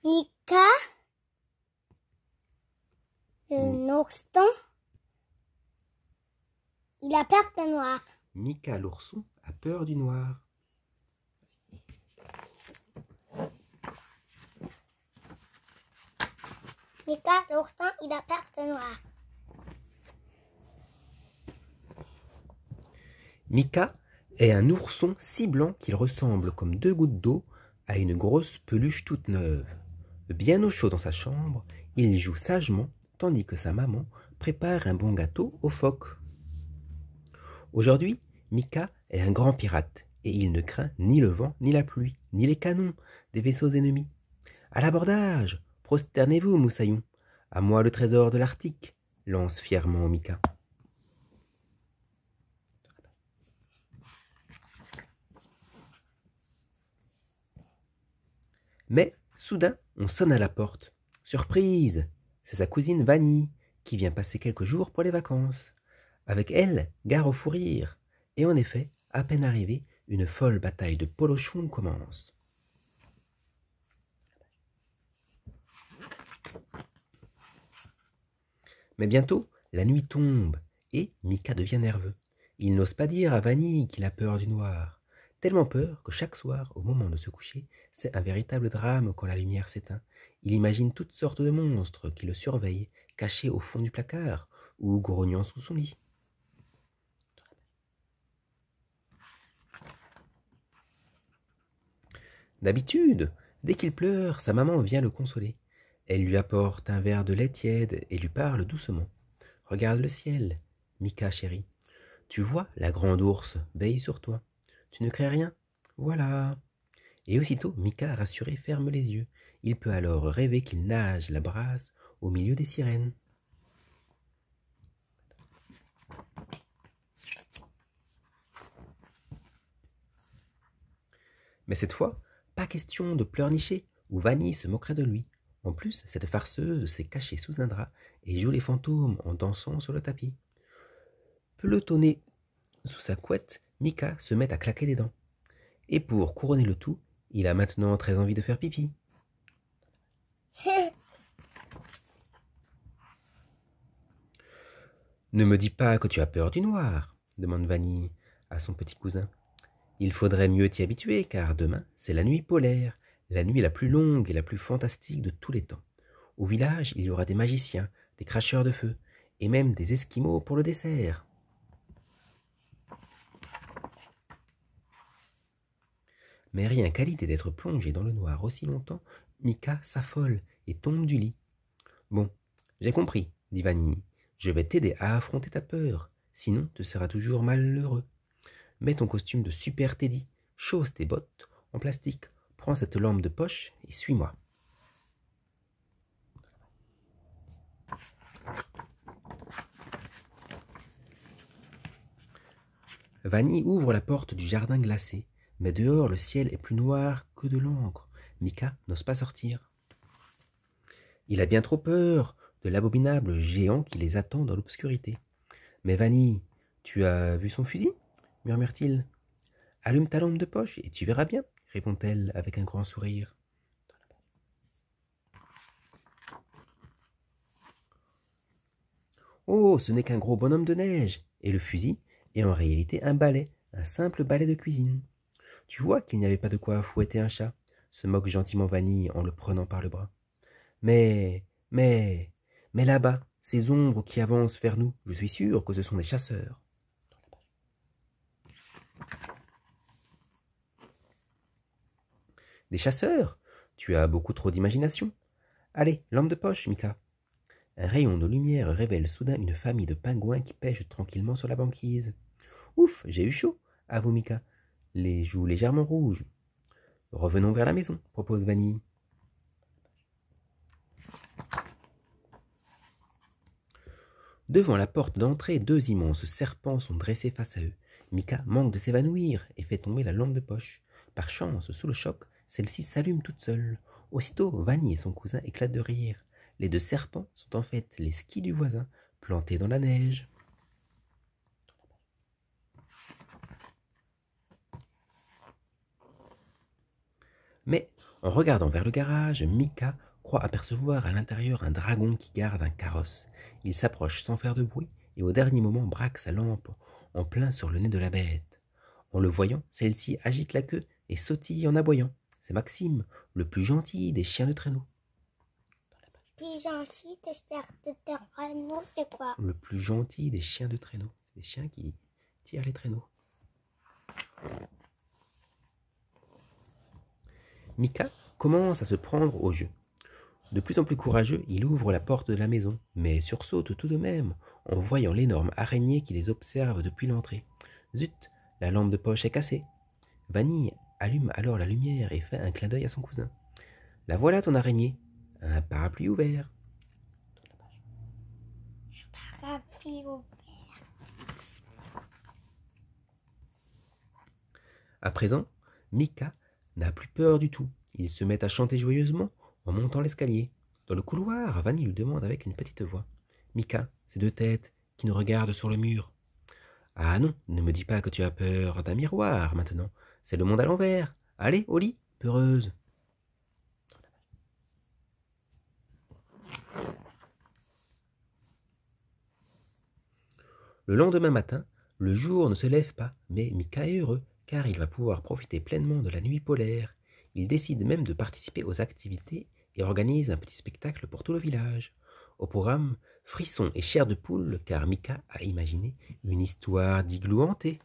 Mika, l'ourson, il a peur du noir. Mika l'ourson a peur du noir. Mika l'ourson, il a peur du noir. Mika est un ourson si blanc qu'il ressemble comme 2 gouttes d'eau à une grosse peluche toute neuve. Bien au chaud dans sa chambre, il joue sagement tandis que sa maman prépare un bon gâteau aux phoques. Aujourd'hui, Mika est un grand pirate et il ne craint ni le vent, ni la pluie, ni les canons des vaisseaux ennemis. À l'abordage, prosternez-vous, moussaillons. À moi le trésor de l'Arctique, lance fièrement Mika. Mais, soudain, on sonne à la porte. Surprise! C'est sa cousine Vanille, qui vient passer quelques jours pour les vacances. Avec elle, gare au fou rire. Et en effet, à peine arrivée, une folle bataille de polochons commence. Mais bientôt, la nuit tombe, et Mika devient nerveux. Il n'ose pas dire à Vanille qu'il a peur du noir. Tellement peur que chaque soir, au moment de se coucher, c'est un véritable drame quand la lumière s'éteint. Il imagine toutes sortes de monstres qui le surveillent, cachés au fond du placard ou grognant sous son lit. D'habitude, dès qu'il pleure, sa maman vient le consoler. Elle lui apporte un verre de lait tiède et lui parle doucement. « Regarde le ciel, Mika chérie. Tu vois, la grande ours veille sur toi. Tu ne crains rien? Voilà. » Et aussitôt, Mika, rassuré, ferme les yeux. Il peut alors rêver qu'il nage la brasse au milieu des sirènes. Mais cette fois, pas question de pleurnicher, ou Vanille se moquerait de lui. En plus, cette farceuse s'est cachée sous un drap et joue les fantômes en dansant sur le tapis. Pelotonné sous sa couette, Mika se met à claquer des dents. Et pour couronner le tout, il a maintenant très envie de faire pipi. Ne me dis pas que tu as peur du noir, demande Vanille à son petit cousin. Il faudrait mieux t'y habituer, car demain, c'est la nuit polaire, la nuit la plus longue et la plus fantastique de tous les temps. Au village, il y aura des magiciens, des cracheurs de feu, et même des esquimaux pour le dessert. Mais rien qu'à l'idée d'être plongé dans le noir aussi longtemps, Mika s'affole et tombe du lit. « Bon, j'ai compris, dit Vanille. Je vais t'aider à affronter ta peur, sinon tu seras toujours malheureux. Mets ton costume de super Teddy, chausse tes bottes en plastique, prends cette lampe de poche et suis-moi. » Vanille ouvre la porte du jardin glacé, mais dehors le ciel est plus noir que de l'encre. Mika n'ose pas sortir. Il a bien trop peur de l'abominable géant qui les attend dans l'obscurité. « Mais Vanille, tu as vu son fusil ?» murmure-t-il. « Allume ta lampe de poche et tu verras bien, » répond-elle avec un grand sourire. Oh, ce n'est qu'un gros bonhomme de neige, et le fusil est en réalité un balai, un simple balai de cuisine. Tu vois qu'il n'y avait pas de quoi fouetter un chat, se moque gentiment Vanille en le prenant par le bras. Mais là-bas, ces ombres qui avancent vers nous, je suis sûr que ce sont des chasseurs. Des chasseurs? Tu as beaucoup trop d'imagination. Allez, lampe de poche, Mika. Un rayon de lumière révèle soudain une famille de pingouins qui pêchent tranquillement sur la banquise. Ouf, j'ai eu chaud, avoue Mika, les joues légèrement rouges. Revenons vers la maison, propose Vanille. Devant la porte d'entrée, 2 immenses serpents sont dressés face à eux. Mika manque de s'évanouir et fait tomber la lampe de poche. Par chance, sous le choc, celle-ci s'allume toute seule. Aussitôt, Vanille et son cousin éclatent de rire. Les 2 serpents sont en fait les skis du voisin, plantés dans la neige. Mais En regardant vers le garage, Mika croit apercevoir à l'intérieur un dragon qui garde un carrosse. Il s'approche sans faire de bruit et au dernier moment braque sa lampe en plein sur le nez de la bête. En le voyant, celle-ci agite la queue et sautille en aboyant. C'est Maxime, le plus gentil des chiens de traîneau. Plus gentil de traîneau, c'est quoi? Le plus gentil des chiens de traîneau. C'est des chiens qui tirent les traîneaux. Mika commence à se prendre au jeu. De plus en plus courageux, il ouvre la porte de la maison, mais sursaute tout de même en voyant l'énorme araignée qui les observe depuis l'entrée. Zut, la lampe de poche est cassée. Vanille allume alors la lumière et fait un clin d'œil à son cousin. La voilà ton araignée, un parapluie ouvert. Parapluie ouvert. À présent, Mika n'a plus peur du tout. Il se met à chanter joyeusement en montant l'escalier. Dans le couloir, Vanille lui demande avec une petite voix. Mika, ces deux têtes qui nous regardent sur le mur. Ah non, ne me dis pas que tu as peur d'un miroir maintenant. C'est le monde à l'envers. Allez, au lit, peureuse. Le lendemain matin, le jour ne se lève pas, mais Mika est heureux, car il va pouvoir profiter pleinement de la nuit polaire. Il décide même de participer aux activités et organise un petit spectacle pour tout le village. Au programme, frissons et chair de poule, car Mika a imaginé une histoire d'igloo hanté.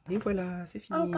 Et voilà, c'est fini.